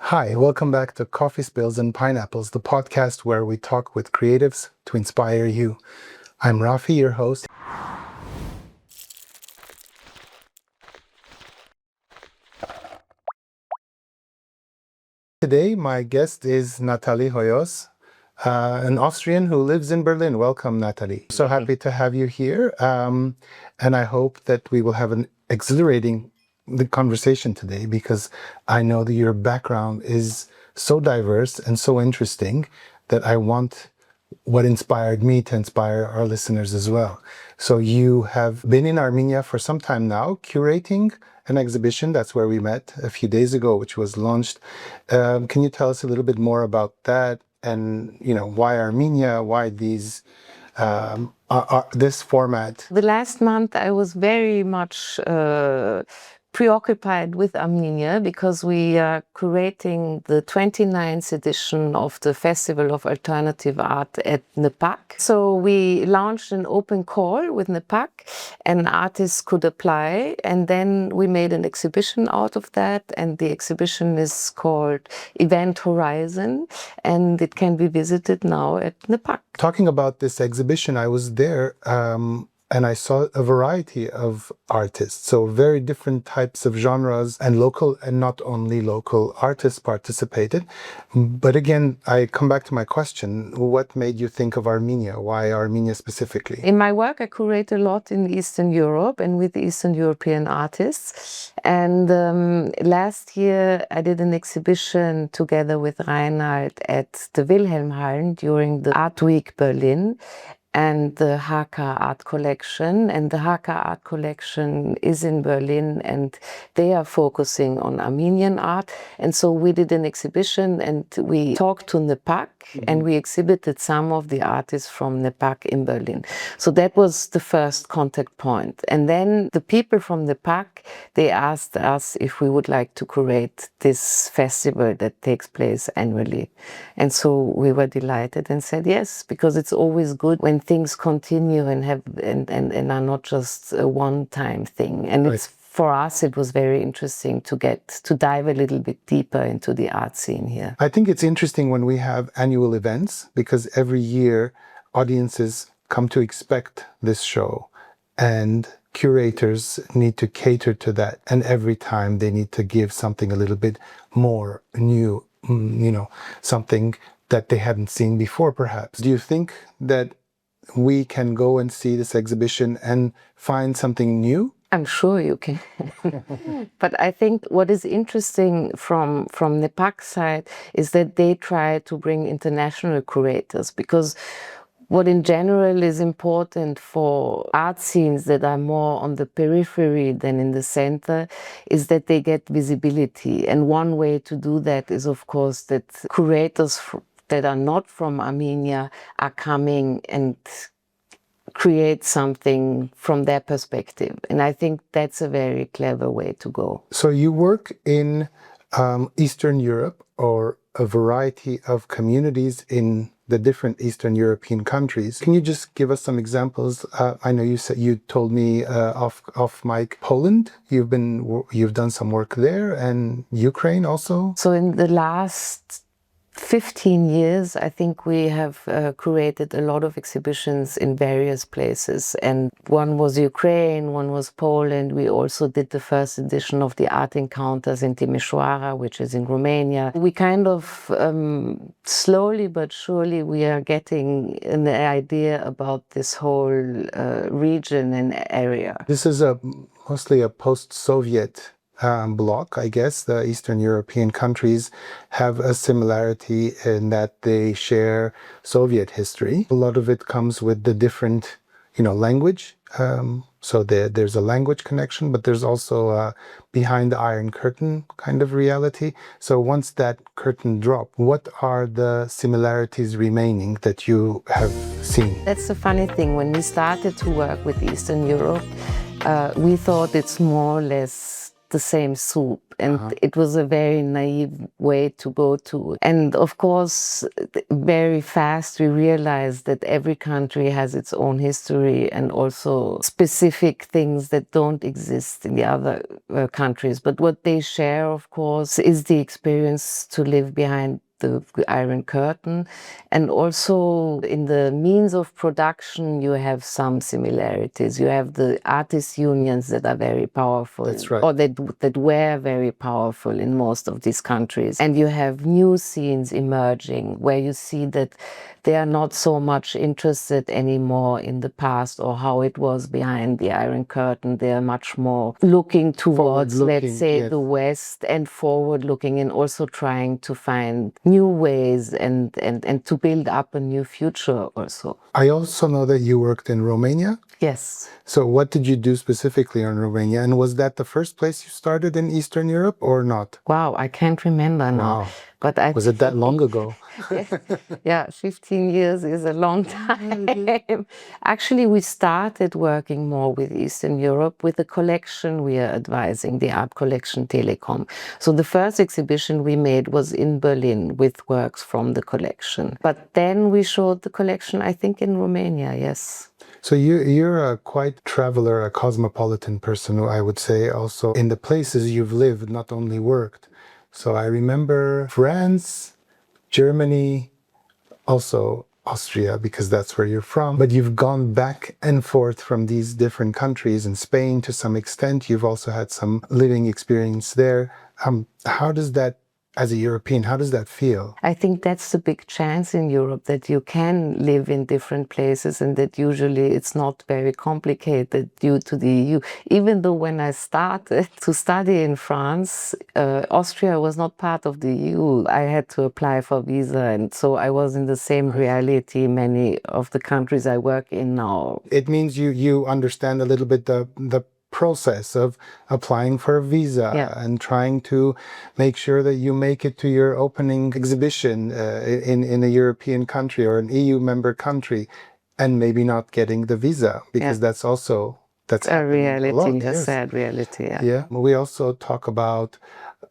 Hi, welcome back to Coffee Spills and Pineapples, the podcast where we talk with creatives to inspire you. I'm Rafi, your host. Today, my guest is Nathalie Hoyos, an Austrian who lives in Berlin. Welcome, Nathalie. So happy to have you here. And I hope that we will have an exhilarating conversation today, because I know that your background is so diverse and so interesting that I want what inspired me to inspire our listeners as well. So you have been in Armenia for some time now, curating an exhibition. That's where we met a few days ago, which was launched. Can you tell us a little bit more about that? And why Armenia? Why these this format? The last month I was very much preoccupied with Armenia because we are curating the 29th edition of the Festival of Alternative Art at NEPAC. So we launched an open call with NEPAC and artists could apply, and then we made an exhibition out of that, and the exhibition is called Event Horizon and it can be visited now at NEPAC. Talking about this exhibition, I was there and I saw a variety of artists, so very different types of genres, and local and not only local artists participated. But again, I come back to my question, what made you think of Armenia? Why Armenia specifically? In my work, I curate a lot in Eastern Europe and with Eastern European artists. And last year, I did an exhibition together with Reinhard at the Wilhelmhallen during the Art Week Berlin and the Haka Art Collection. And the Haka Art Collection is in Berlin and they are focusing on Armenian art. And so we did an exhibition and we talked to NEPAC and we exhibited some of the artists from NEPAC in Berlin. So that was the first contact point. And then the people from NEPAC, they asked us if we would like to curate this festival that takes place annually. And so we were delighted and said yes, because it's always good when things continue and have and are not just a one-time thing. And Right. it's, for us, it was very interesting to get to dive a little bit deeper into the art scene here. I think it's interesting when we have annual events, because every year audiences come to expect this show and curators need to cater to that. And every time they need to give something a little bit more new, something that they hadn't seen before, perhaps. Do you think that we can go and see this exhibition and find something new? I'm sure you can. But I think what is interesting from NEPAC side is that they try to bring international curators, because what in general is important for art scenes that are more on the periphery than in the center is that they get visibility. And one way to do that is, of course, that curators that are not from Armenia are coming and create something from their perspective. And I think that's a very clever way to go. So you work in Eastern Europe, or a variety of communities in the different Eastern European countries. Can you just give us some examples? I know you told me off mic, Poland. You've done some work there, and Ukraine also. So in the last 15 years, I think we have curated a lot of exhibitions in various places. And one was Ukraine, one was Poland. We also did the first edition of the Art Encounters in Timișoara, which is in Romania. We kind of slowly but surely we are getting an idea about this whole region and area. This is mostly a post-Soviet bloc, I guess. The Eastern European countries have a similarity in that they share Soviet history. A lot of it comes with the different, language. So there's a language connection, but there's also a behind the Iron Curtain kind of reality. So once that curtain dropped, what are the similarities remaining that you have seen? That's the funny thing. When we started to work with Eastern Europe, we thought it's more or less the same soup. And it was a very naive way to go to. And of course, very fast we realized that every country has its own history and also specific things that don't exist in the other countries. But what they share, of course, is the experience to live behind the Iron Curtain, and also in the means of production you have some similarities. You have the artists unions that are very powerful. That's right. Or that were very powerful in most of these countries. And you have new scenes emerging where you see that they are not so much interested anymore in the past or how it was behind the Iron Curtain. They are much more looking towards, let's say, the West, and forward looking, and also trying to find new ways and to build up a new future also. I also know that you worked in Romania. Yes. So what did you do specifically in Romania? And was that the first place you started in Eastern Europe or not? Wow, I can't remember now. Wow. But was it that long ago? Yeah, 15 years is a long time. Actually, we started working more with Eastern Europe with the collection we are advising, the art collection Telecom. So the first exhibition we made was in Berlin with works from the collection. But then we showed the collection, I think, in Romania, yes. So you're a quite traveler, a cosmopolitan person, I would say, also in the places you've lived, not only worked. So I remember France, Germany, also Austria, because that's where you're from. But you've gone back and forth from these different countries, and Spain to some extent. You've also had some living experience there. How does that, as a European, how does that feel? I think that's the big chance in Europe, that you can live in different places and that usually it's not very complicated due to the EU. Even though when I started to study in France, Austria was not part of the EU. I had to apply for visa, and so I was in the same reality many of the countries I work in now. It means you understand a little bit the process of applying for a visa and trying to make sure that you make it to your opening exhibition in a European country or an EU member country, and maybe not getting the visa, because that's a reality, a lot, a sad reality. Yeah. We also talk about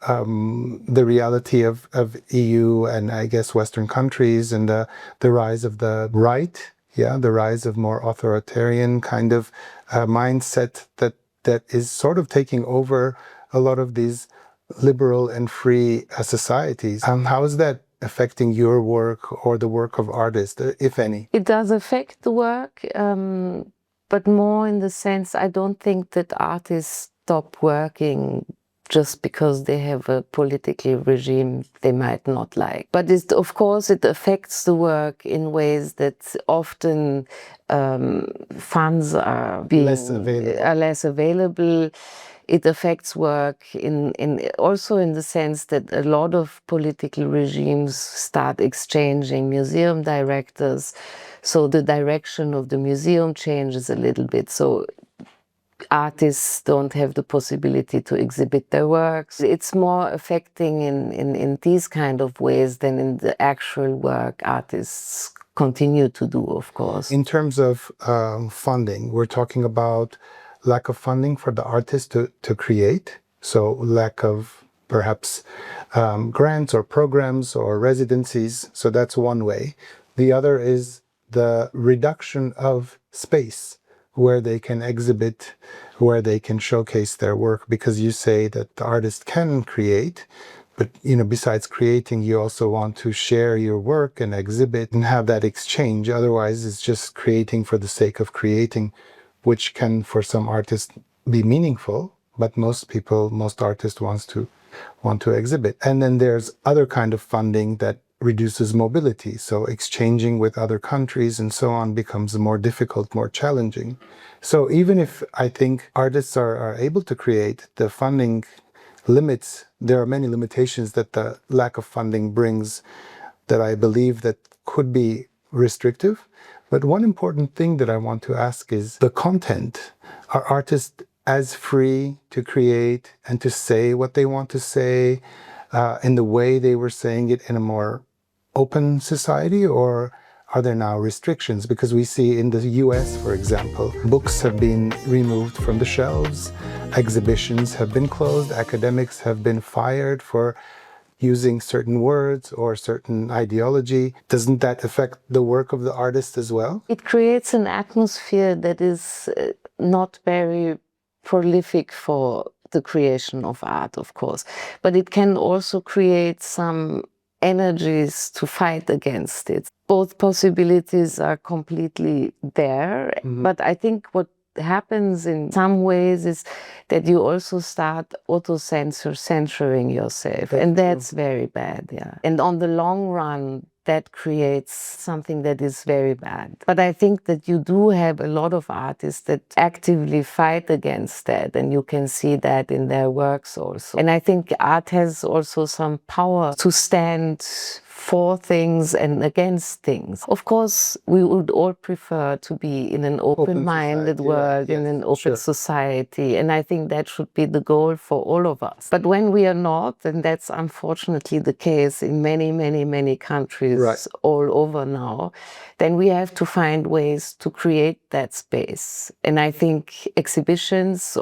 the reality of EU and I guess Western countries, and the rise of the right. Yeah, the rise of more authoritarian kind of mindset that is sort of taking over a lot of these liberal and free societies. How is that affecting your work or the work of artists, if any? It does affect the work, but more in the sense, I don't think that artists stop working just because they have a political regime they might not like. But of course it affects the work in ways that often funds are less available. It affects work also in the sense that a lot of political regimes start exchanging museum directors, so the direction of the museum changes a little bit. So artists don't have the possibility to exhibit their works. It's more affecting in these kind of ways than in the actual work artists continue to do, of course. In terms of funding, we're talking about lack of funding for the artist to create. So lack of perhaps grants or programs or residencies. So that's one way. The other is the reduction of space where they can exhibit, where they can showcase their work, because you say that the artist can create, but besides creating, you also want to share your work and exhibit and have that exchange. Otherwise, it's just creating for the sake of creating, which can, for some artists, be meaningful, but most artists want to exhibit. And then there's other kind of funding that reduces mobility. So exchanging with other countries and so on becomes more difficult, more challenging. So even if I think artists are able to create, the funding limits, there are many limitations that the lack of funding brings that I believe that could be restrictive. But one important thing that I want to ask is the content. Are artists as free to create and to say what they want to say in the way they were saying it in a more open society, or are there now restrictions? Because we see in the US, for example, books have been removed from the shelves, exhibitions have been closed, academics have been fired for using certain words or certain ideology. Doesn't that affect the work of the artist as well? It creates an atmosphere that is not very prolific for the creation of art, of course, but it can also create some energies to fight against it. Both possibilities are completely there, but I think what happens in some ways is that you also start censoring yourself, and that's very bad, yeah. And on the long run, that creates something that is very bad. But I think that you do have a lot of artists that actively fight against that, and you can see that in their works also. And I think art has also some power to stand for things and against things. Of course, we would all prefer to be in an open-minded world, in an open society, and I think that should be the goal for all of us. But when we are not, and that's unfortunately the case in many, many, many countries all over now, then we have to find ways to create that space. And I think exhibitions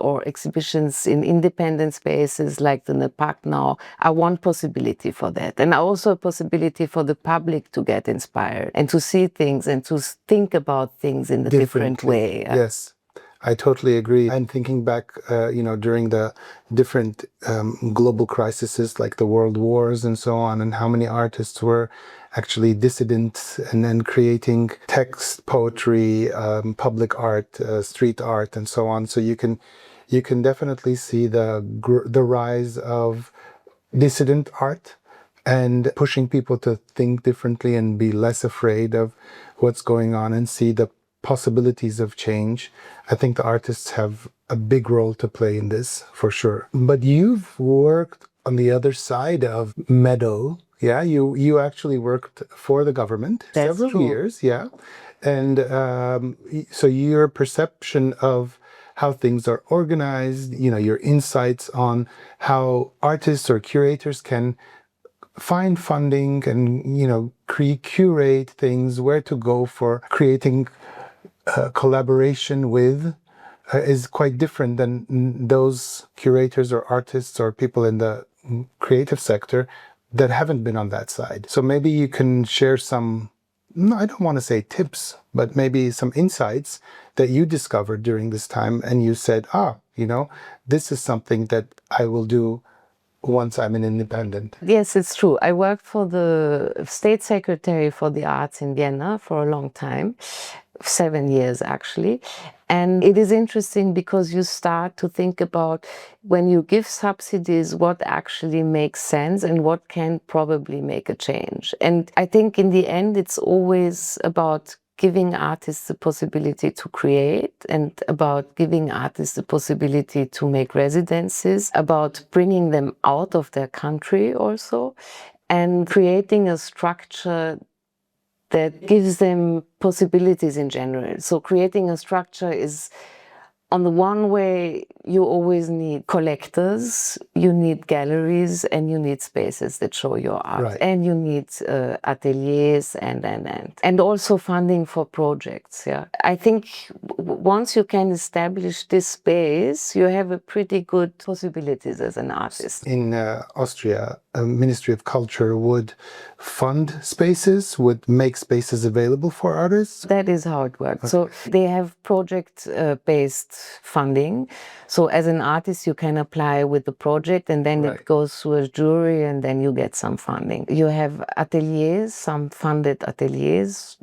in independent spaces like the NEPAC now are one possibility for that, and also a possibility for the public to get inspired and to see things and to think about things in a different way. Yes, I totally agree. And thinking back, during the different global crises like the world wars and so on, and how many artists were actually dissident and then creating text, poetry, public art, street art, and so on. So you can definitely see the rise of dissident art and pushing people to think differently and be less afraid of what's going on and see the possibilities of change. I think the artists have a big role to play in this, for sure. But you've worked on the other side of Meadow. Yeah, you actually worked for the government several years. Yeah. And so your perception of how things are organized, your insights on how artists or curators can find funding and curate things, where to go for creating collaboration with is quite different than those curators or artists or people in the creative sector that haven't been on that side. So maybe you can share some, I don't want to say tips, but maybe some insights that you discovered during this time and you said, this is something that I will do once I'm an independent. Yes, it's true. I worked for the State Secretary for the Arts in Vienna for a long time, 7 years actually. And it is interesting because you start to think about, when you give subsidies, what actually makes sense and what can probably make a change. And I think in the end, it's always about giving artists the possibility to create, and about giving artists the possibility to make residencies, about bringing them out of their country also, and creating a structure that gives them possibilities in general. So creating a structure is, on the one way, you always need collectors, you need galleries, and you need spaces that show your art. And you need ateliers and also funding for projects. Yeah, I think once you can establish this space, you have a pretty good possibilities as an artist. In Austria, a Ministry of Culture would fund spaces, would make spaces available for artists? That is how it works. So they have project-based funding. So as an artist, you can apply with the project, and then it goes through a jury, and then you get some funding. You have ateliers, some funded ateliers,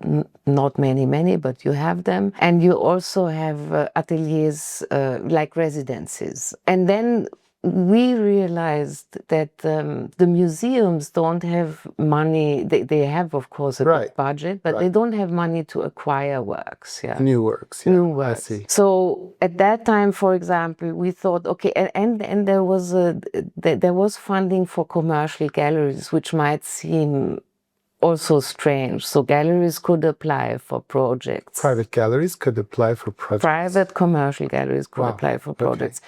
not many, but you have them. And you also have ateliers like residencies. And then we realized that the museums don't have money. They have, of course, a big budget, but they don't have money to acquire works. Yeah, new works. New works. I see. So at that time, for example, we thought, okay, and there was funding for commercial galleries, which might seem also strange. So galleries could apply for projects. Private galleries could apply for projects. Private commercial galleries could apply for projects.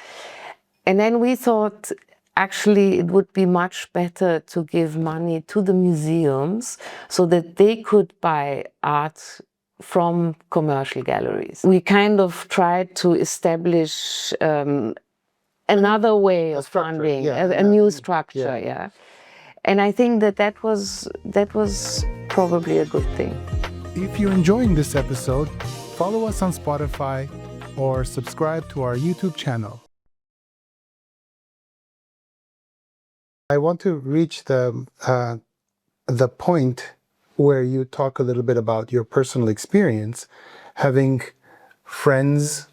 And then we thought, actually it would be much better to give money to the museums so that they could buy art from commercial galleries. We kind of tried to establish another way of funding, a new structure, yeah. And I think that was probably a good thing. If you're enjoying this episode, follow us on Spotify or subscribe to our YouTube channel. I want to reach the point where you talk a little bit about your personal experience, having friends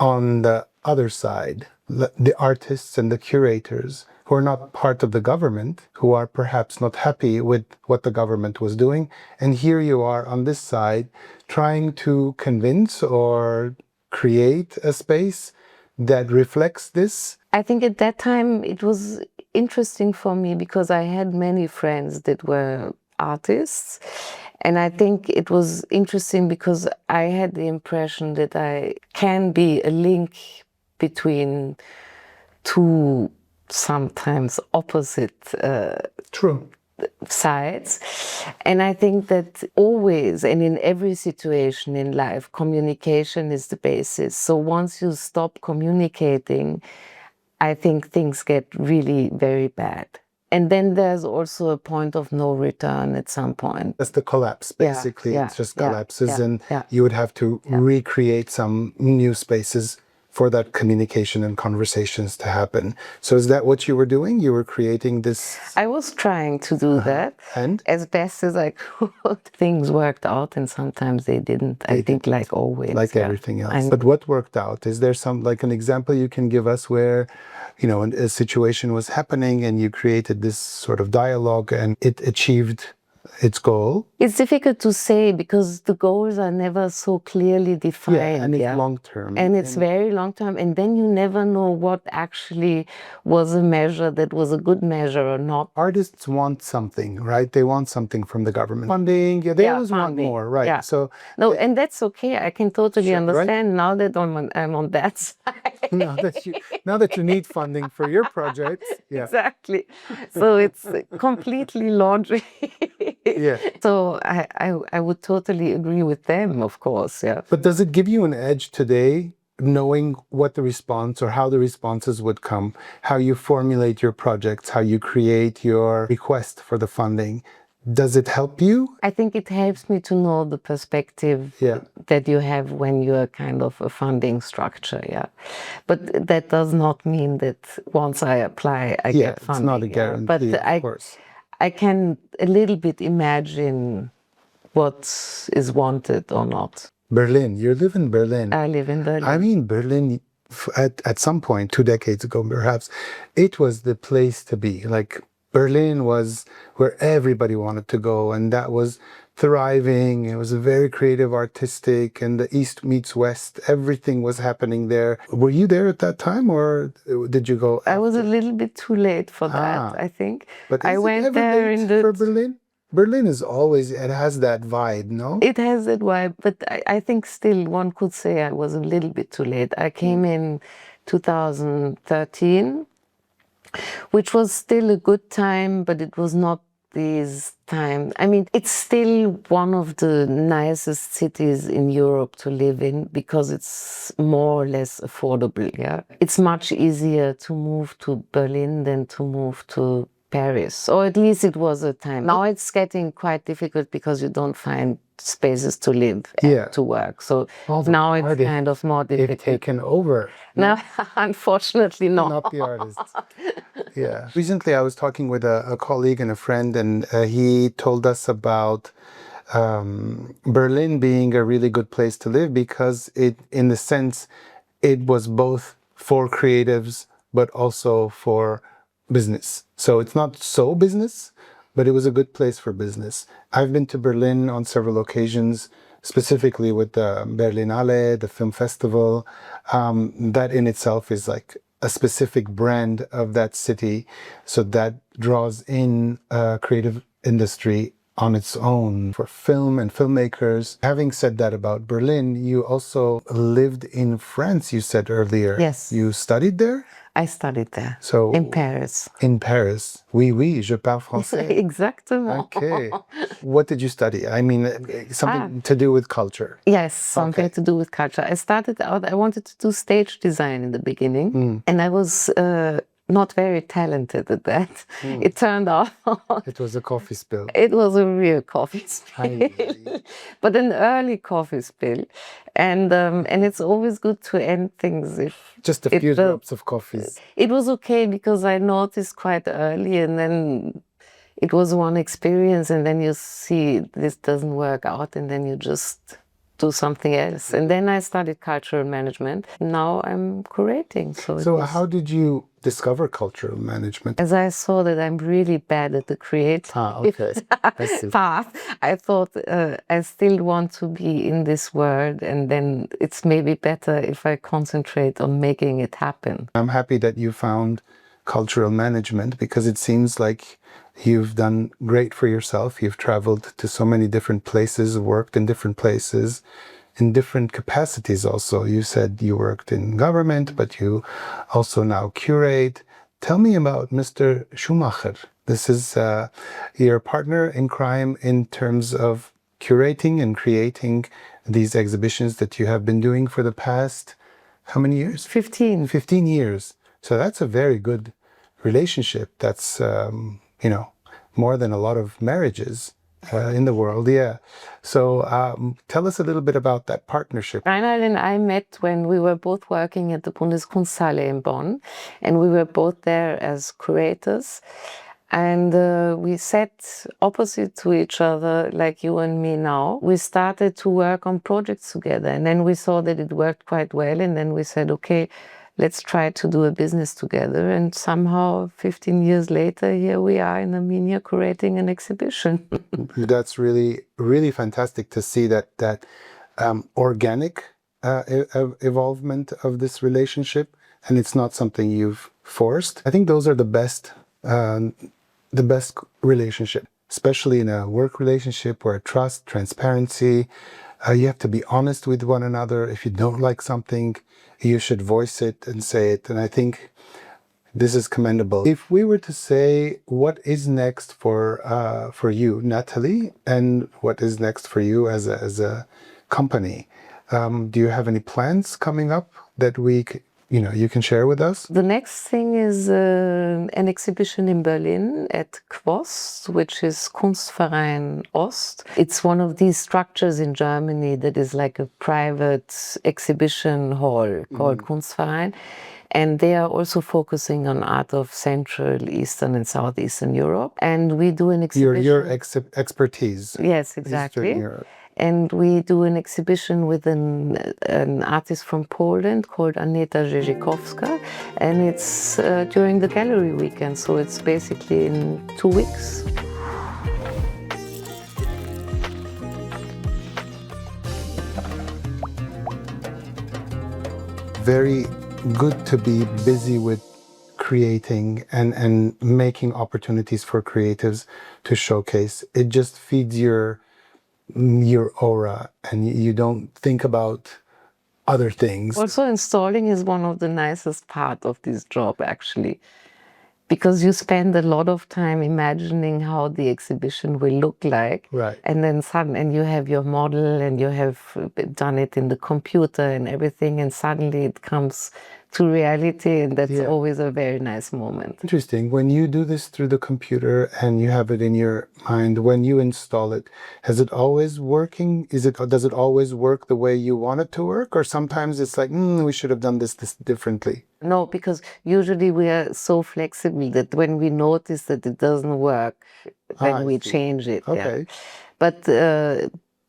on the other side, the artists and the curators who are not part of the government, who are perhaps not happy with what the government was doing. And here you are on this side trying to convince or create a space that reflects this. I think at that time it was interesting for me because I had many friends that were artists. And I think it was interesting because I had the impression that I can be a link between two sometimes opposite True. sides. And I think that always and in every situation in life, communication is the basis. So once you stop communicating, I think things get really very bad. And then there's also a point of no return at some point. That's the collapse, basically. It just collapses and yeah. you would have to recreate some new spaces for that communication and conversations to happen. So is that what you were doing? You were creating this? I was trying to do that. And? As best as I could. Things worked out and sometimes they didn't. I think like always. Like everything else. But what worked out? Is there some, like an example you can give us where, you know, a situation was happening and you created this sort of dialogue and it achieved its goal? It's difficult to say because the goals are never so clearly defined. Yeah, and it's long term. And it's very long term. And then you never know what actually was a measure that was a good measure or not. Artists want something, right? They want something from the government. Funding, they always want more, right? Yeah. So no, and that's okay. I can totally understand right? now that I'm on that side. now that you need funding for your projects. Yeah. Exactly. So it's completely logic. Yeah. So I would totally agree with them, of course. Yeah. But does it give you an edge today, knowing what the response or how the responses would come, how you formulate your projects, how you create your request for the funding? Does it help you? I think it helps me to know the perspective that you have when you're kind of a funding structure, yeah. But that does not mean that once I apply, I get funding. It's not a guarantee, but of course. I can a little bit imagine what is wanted or not. Berlin, you live in Berlin. I live in Berlin. I mean, Berlin, at some point, 2 decades ago perhaps, it was the place to be. Like, Berlin was where everybody wanted to go, and that was thriving. It was a very creative, artistic, and the East meets West. Everything was happening there. Were you there at that time, or did you go after? I was a little bit too late for that, I think. But I went there in the... for Berlin? Berlin is always, it has that vibe, no? It has that vibe, but I think still one could say I was a little bit too late. I came in 2013, which was still a good time, but it was not this time. I mean, it's still one of the nicest cities in Europe to live in because it's more or less affordable, yeah? It's much easier to move to Berlin than to move to Paris, or at least it was a time. Now it's getting quite difficult because you don't find spaces to live and to work. So now it's kind of more difficult. They've taken over. No, unfortunately not. Not the artists. Yeah. Recently I was talking with a colleague and a friend, and he told us about Berlin being a really good place to live because it, in the sense, it was both for creatives but also for business. So it's not so business, but it was a good place for business. I've been to Berlin on several occasions, specifically with the Berlinale, the film festival. That in itself is like a specific brand of that city. So that draws in creative industry on its own for film and filmmakers. Having said that about Berlin, you also lived in France, you said earlier. Yes. You studied there? I studied there. So in Paris. In Paris. Oui, oui, je parle français. Exactement. Okay. What did you study? I mean, something to do with culture. Yes, something to do with culture. I started out, I wanted to do stage design in the beginning, and I was not very talented at that. It turned out It was a coffee spill. it was a real coffee spill, Aye. but an early coffee spill. And it's always good to end things if Just a few drops of coffee. it was okay because I noticed quite early, and then it was one experience, and then you see this doesn't work out, and then you just do something else. And then I studied cultural management. Now I'm curating. So how did you discover cultural management? As I saw that I'm really bad at the creative path, I thought I still want to be in this world, and then it's maybe better if I concentrate on making it happen. I'm happy that you found cultural management because it seems like you've done great for yourself. You've traveled to so many different places, worked in different places, in different capacities also. You said you worked in government, but you also now curate. Tell me about Mr. Schumacher. This is your partner in crime in terms of curating and creating these exhibitions that you have been doing for the past, how many years? 15. 15 years. So that's a very good relationship. That's, more than a lot of marriages in the world. Yeah. So tell us a little bit about that partnership. Reinhard and I met when we were both working at the Bundeskunsthalle in Bonn, and we were both there as curators. And we sat opposite to each other, like you and me now. We started to work on projects together, and then we saw that it worked quite well, and then we said, okay, let's try to do a business together. And somehow, 15 years later, here we are in Armenia curating an exhibition. That's really, really fantastic to see that organic evolvement of this relationship, and it's not something you've forced. I think those are the best relationship, especially in a work relationship where trust, transparency, you have to be honest with one another. If you don't like something, you should voice it and say it. And I think this is commendable. If we were to say what is next for you, Nathalie, and what is next for you as a company, do you have any plans coming up that you can share with us? The next thing is an exhibition in Berlin at Quost, which is Kunstverein Ost. It's one of these structures in Germany that is like a private exhibition hall called Kunstverein. And they are also focusing on art of Central, Eastern, and Southeastern Europe. And we do an exhibition. Your expertise. Yes, exactly. Eastern Europe. And we do an exhibition with an artist from Poland called Aneta Rzezikowska, and it's during the gallery weekend, so it's basically in 2 weeks. Very good to be busy with creating and making opportunities for creatives to showcase. It just feeds your aura, and you don't think about other things. Also, installing is one of the nicest part of this job, actually, because you spend a lot of time imagining how the exhibition will look like. Right. And then and you have your model, and you have done it in the computer and everything, and suddenly it comes to reality, and that's always a very nice moment. Interesting. When you do this through the computer and you have it in your mind, when you install it, has it always working? Does it always work the way you want it to work? Or sometimes it's like, we should have done this differently? No, because usually we are so flexible that when we notice that it doesn't work, then we change it. Okay. Yeah.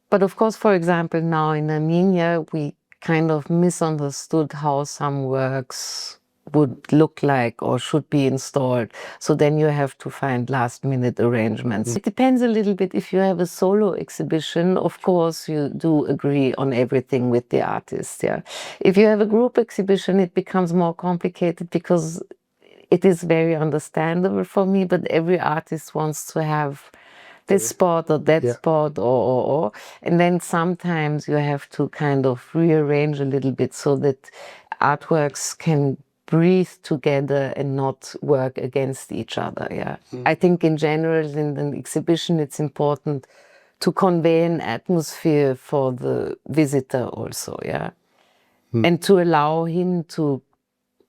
But of course, for example, now in Armenia, we kind of misunderstood how some works would look like or should be installed. So then you have to find last-minute arrangements. It depends a little bit. If you have a solo exhibition, of course, you do agree on everything with the artist. Yeah. If you have a group exhibition, it becomes more complicated because it is very understandable for me, but every artist wants to have this spot or that Yeah. spot or. And then sometimes you have to kind of rearrange a little bit so that artworks can breathe together and not work against each other. Yeah. I think in general in an exhibition it's important to convey an atmosphere for the visitor also, yeah. And to allow him to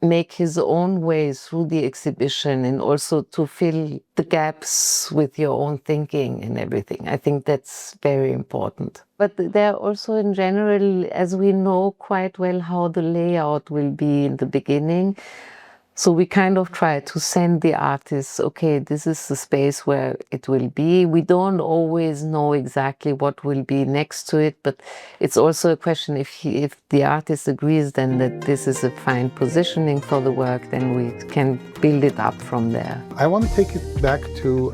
make his own way through the exhibition and also to fill the gaps with your own thinking and everything. I think that's very important. But there are also in general, as we know quite well how the layout will be in the beginning, so we kind of try to send the artists, okay, this is the space where it will be. We don't always know exactly what will be next to it, but it's also a question if the artist agrees then that this is a fine positioning for the work, then we can build it up from there. I want to take it back to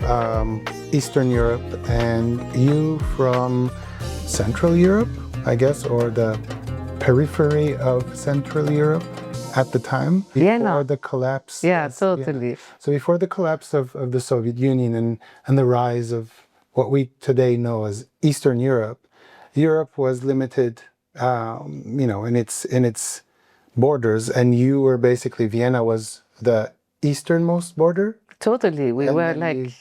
Eastern Europe, and you from Central Europe, I guess, or the periphery of Central Europe at the time, before Vienna. the collapse. Yeah, totally. Yeah. So before the collapse of the Soviet Union and the rise of what we today know as Eastern Europe, Europe was limited, in its borders, and you were basically, Vienna was the easternmost border. Totally, we were like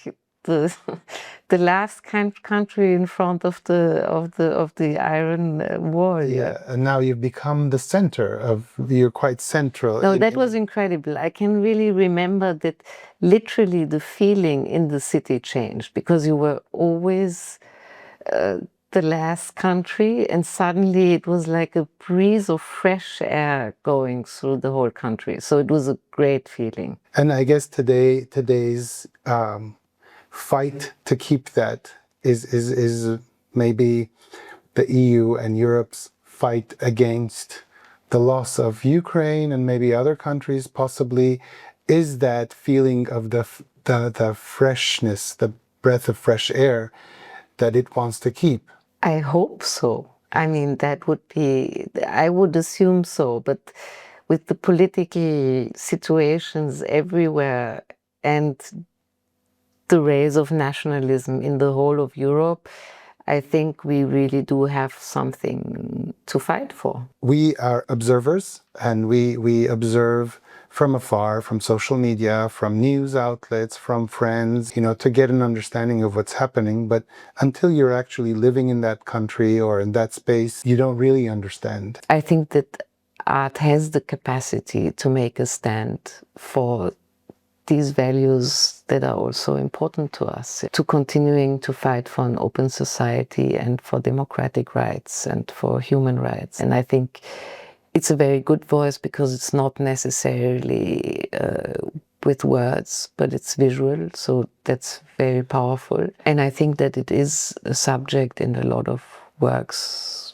the last country in front of the Iron Wall. Yeah, and now you've become the center of. You're quite central. No, that was incredible. I can really remember that literally the feeling in the city changed because you were always the last country, and suddenly it was like a breeze of fresh air going through the whole country. So it was a great feeling. And I guess today's fight to keep that is maybe the EU and Europe's fight against the loss of Ukraine and maybe other countries possibly, is that feeling of the freshness, the breath of fresh air that it wants to keep. I hope so. I mean, that would be, I would assume so, but with the political situations everywhere and the rise of nationalism in the whole of Europe, I think we really do have something to fight for. We are observers, and we observe from afar, from social media, from news outlets, from friends, to get an understanding of what's happening. But until you're actually living in that country or in that space, you don't really understand. I think that art has the capacity to make a stand for these values that are also important to us, to continuing to fight for an open society and for democratic rights and for human rights. And I think it's a very good voice because it's not necessarily with words, but it's visual, so that's very powerful. And I think that it is a subject in a lot of works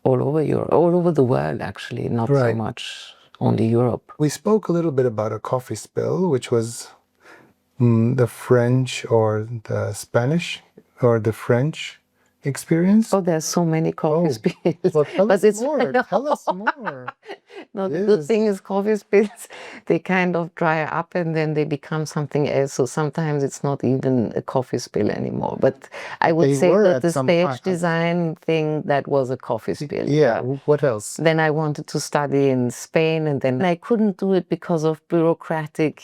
all over Europe, all over the world actually, not so much only Europe. We spoke a little bit about a coffee spill, which was the French or the Spanish or the French experience. Oh, there's so many coffee spills. Well, tell us more. Tell us more. No, the good thing is coffee spills, they kind of dry up and then they become something else. So sometimes it's not even a coffee spill anymore. But I would say that the stage design thing, that was a coffee spill. Yeah, what else? Then I wanted to study in Spain, and then I couldn't do it because of bureaucratic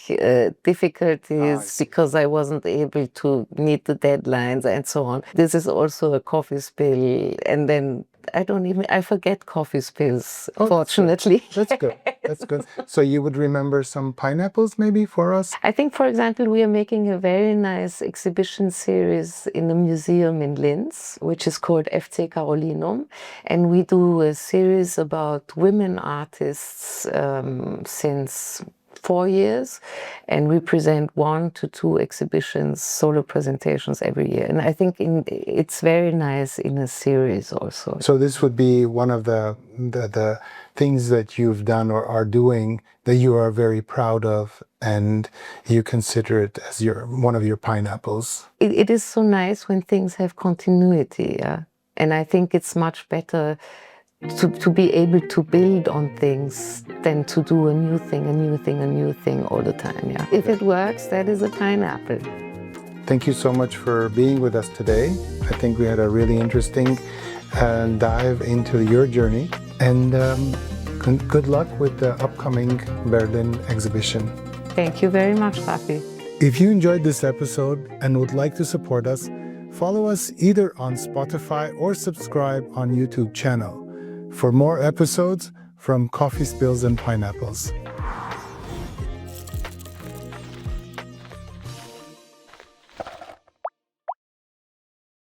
difficulties, because I wasn't able to meet the deadlines and so on. This is also a coffee spill, and then I forget coffee spills, fortunately. That's good. That's good. So you would remember some pineapples maybe for us? I think, for example, we are making a very nice exhibition series in a museum in Linz, which is called FC Carolinum. And we do a series about women artists since 4 years, and we present 1 to 2 exhibitions, solo presentations every year. And I think it's very nice in a series also. So this would be one of the things that you've done or are doing that you are very proud of, and you consider it as one of your pineapples. It is so nice when things have continuity, yeah? And I think it's much better to be able to build on things than to do a new thing all the time, yeah. If it works, that is a pineapple. Thank you so much for being with us today. I think we had a really interesting dive into your journey. And good luck with the upcoming Berlin exhibition. Thank you very much, Rafi. If you enjoyed this episode and would like to support us, follow us either on Spotify or subscribe on YouTube channel for more episodes from Coffee Spills and Pineapples.